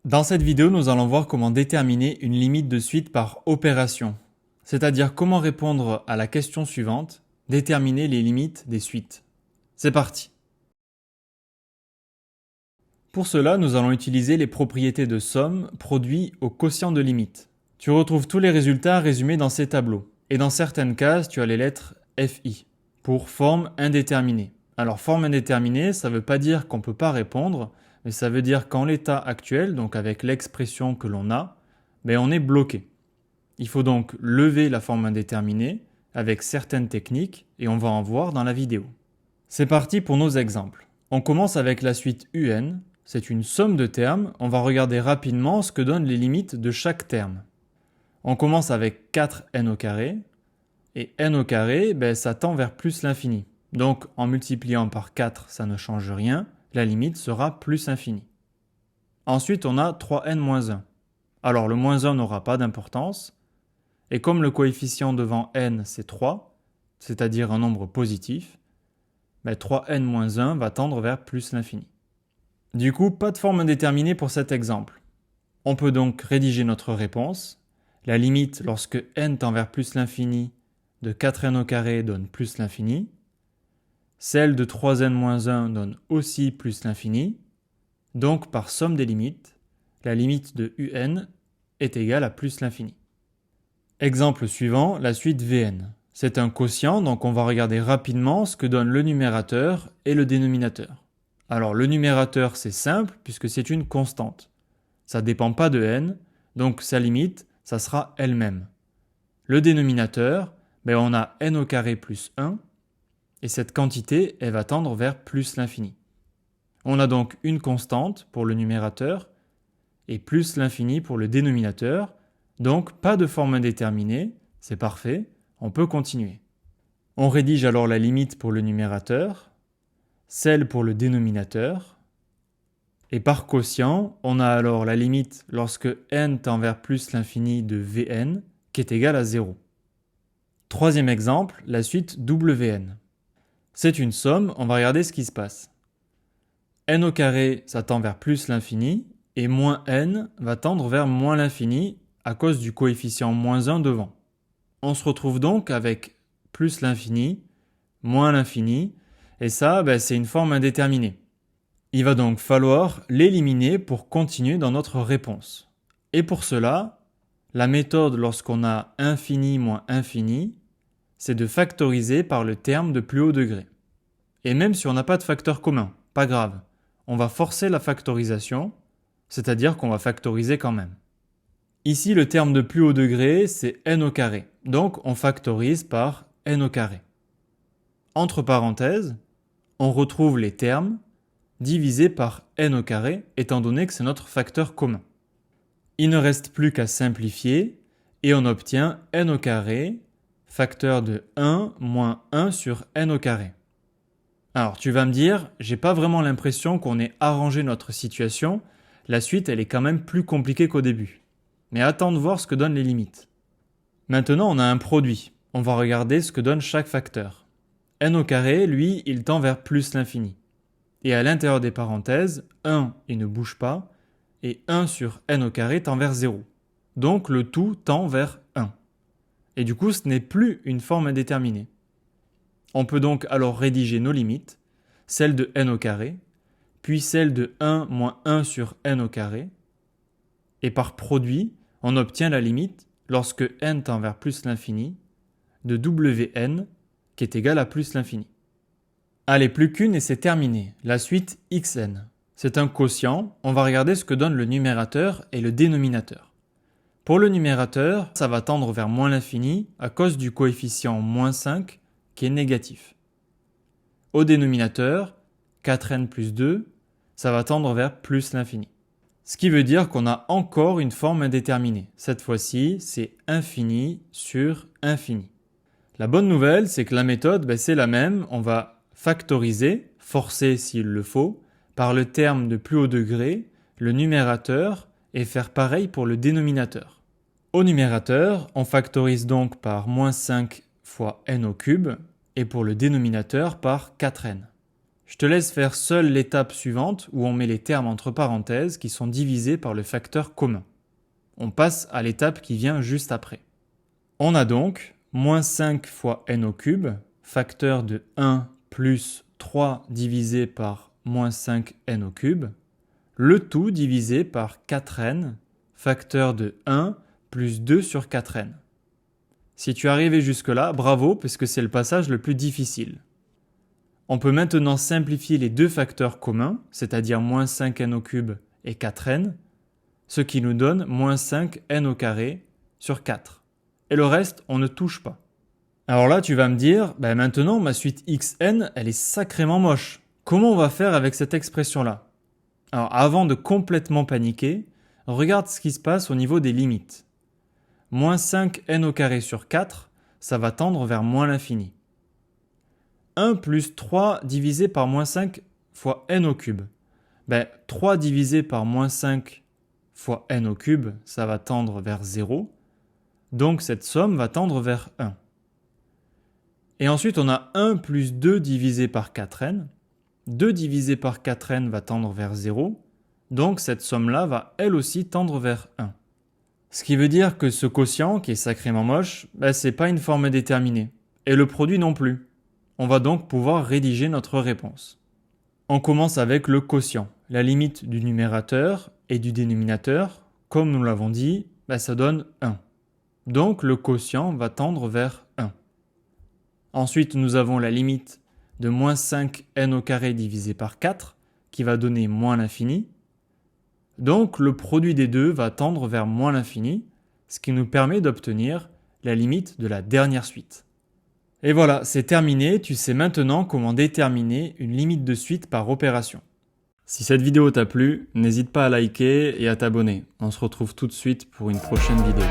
Dans cette vidéo, nous allons voir comment déterminer une limite de suite par opération, c'est-à-dire comment répondre à la question suivante, déterminer les limites des suites. C'est parti! Pour cela, nous allons utiliser les propriétés de somme produits au quotient de limite. Tu retrouves tous les résultats résumés dans ces tableaux, et dans certaines cases, tu as les lettres FI, pour forme indéterminée. Alors forme indéterminée, ça ne veut pas dire qu'on ne peut pas répondre, mais ça veut dire qu'en l'état actuel, donc avec l'expression que l'on a, on est bloqué. Il faut donc lever la forme indéterminée avec certaines techniques et on va en voir dans la vidéo. C'est parti pour nos exemples. On commence avec la suite UN, c'est une somme de termes, on va regarder rapidement ce que donnent les limites de chaque terme. On commence avec 4n au carré, et n au carré, ça tend vers plus l'infini. Donc en multipliant par 4, ça ne change rien, la limite sera plus infini. Ensuite, on a 3n-1. Alors le moins 1 n'aura pas d'importance, et comme le coefficient devant n c'est 3, c'est-à-dire un nombre positif, 3n-1 va tendre vers plus l'infini. Du coup, pas de forme indéterminée pour cet exemple. On peut donc rédiger notre réponse. La limite lorsque n tend vers plus l'infini de 4n au carré donne plus l'infini. Celle de 3n-1 donne aussi plus l'infini. Donc, par somme des limites, la limite de un est égale à plus l'infini. Exemple suivant, la suite Vn. C'est un quotient, donc on va regarder rapidement ce que donne le numérateur et le dénominateur. Alors le numérateur c'est simple puisque c'est une constante. Ça ne dépend pas de n, donc sa limite, ça sera elle-même. Le dénominateur, on a n au carré plus 1, et cette quantité, elle va tendre vers plus l'infini. On a donc une constante pour le numérateur, et plus l'infini pour le dénominateur, donc pas de forme indéterminée, c'est parfait, on peut continuer. On rédige alors la limite pour le numérateur, celle pour le dénominateur, et par quotient, on a alors la limite lorsque n tend vers plus l'infini de Vn, qui est égal à 0. Troisième exemple, la suite Wn. C'est une somme, on va regarder ce qui se passe. N au carré, ça tend vers plus l'infini, et moins n va tendre vers moins l'infini à cause du coefficient moins 1 devant. On se retrouve donc avec plus l'infini, moins l'infini, et ça, c'est une forme indéterminée. Il va donc falloir l'éliminer pour continuer dans notre réponse. Et pour cela, la méthode lorsqu'on a infini moins infini, c'est de factoriser par le terme de plus haut degré. Et même si on n'a pas de facteur commun, pas grave, on va forcer la factorisation, c'est-à-dire qu'on va factoriser quand même. Ici, le terme de plus haut degré, c'est n au carré, donc on factorise par n au carré. Entre parenthèses, on retrouve les termes divisés par n au carré, étant donné que c'est notre facteur commun. Il ne reste plus qu'à simplifier, et on obtient n au carré, facteur de 1 moins 1 sur n au carré. Alors tu vas me dire, j'ai pas vraiment l'impression qu'on ait arrangé notre situation, la suite elle est quand même plus compliquée qu'au début. Mais attends de voir ce que donnent les limites. Maintenant on a un produit, on va regarder ce que donne chaque facteur. N au carré, lui, il tend vers plus l'infini. Et à l'intérieur des parenthèses, 1 il ne bouge pas, et 1 sur n au carré tend vers 0. Donc le tout tend vers 1. Et du coup ce n'est plus une forme indéterminée. On peut donc alors rédiger nos limites, celle de n au carré, puis celle de 1 moins 1 sur n au carré, et par produit, on obtient la limite, lorsque n tend vers plus l'infini, de Wn, qui est égal à plus l'infini. Allez, plus qu'une et c'est terminé, la suite xn. C'est un quotient, on va regarder ce que donne le numérateur et le dénominateur. Pour le numérateur, ça va tendre vers moins l'infini à cause du coefficient moins 5, qui est négatif. Au dénominateur, 4n plus 2, ça va tendre vers plus l'infini. Ce qui veut dire qu'on a encore une forme indéterminée. Cette fois-ci, c'est infini sur infini. La bonne nouvelle, c'est que la méthode, c'est la même. On va factoriser, forcer s'il le faut, par le terme de plus haut degré, le numérateur, et faire pareil pour le dénominateur. Au numérateur, on factorise donc par moins 5 fois n au cube, et pour le dénominateur par 4n. Je te laisse faire seule l'étape suivante où on met les termes entre parenthèses qui sont divisés par le facteur commun. On passe à l'étape qui vient juste après. On a donc moins 5 fois n au cube, facteur de 1 plus 3 divisé par moins 5n au cube, le tout divisé par 4n, facteur de 1 plus 2 sur 4n. Si tu es arrivé jusque-là, bravo, puisque c'est le passage le plus difficile. On peut maintenant simplifier les deux facteurs communs, c'est-à-dire moins 5n au cube et 4n, ce qui nous donne moins 5n au carré sur 4. Et le reste, on ne touche pas. Alors là, tu vas me dire, maintenant, ma suite xn, elle est sacrément moche. Comment on va faire avec cette expression-là? Alors, avant de complètement paniquer, regarde ce qui se passe au niveau des limites. Moins 5n au carré sur 4, ça va tendre vers moins l'infini. 1 plus 3 divisé par moins 5 fois n au cube. 3 divisé par moins 5 fois n au cube, ça va tendre vers 0. Donc cette somme va tendre vers 1. Et ensuite, on a 1 plus 2 divisé par 4n. 2 divisé par 4n va tendre vers 0. Donc cette somme-là va elle aussi tendre vers 1. Ce qui veut dire que ce quotient, qui est sacrément moche, c'est pas une forme déterminée. Et le produit non plus. On va donc pouvoir rédiger notre réponse. On commence avec le quotient. La limite du numérateur et du dénominateur, comme nous l'avons dit, ça donne 1. Donc le quotient va tendre vers 1. Ensuite, nous avons la limite de moins 5n au carré divisé par 4, qui va donner moins l'infini. Donc le produit des deux va tendre vers moins l'infini, ce qui nous permet d'obtenir la limite de la dernière suite. Et voilà, c'est terminé, tu sais maintenant comment déterminer une limite de suite par opération. Si cette vidéo t'a plu, n'hésite pas à liker et à t'abonner. On se retrouve tout de suite pour une prochaine vidéo.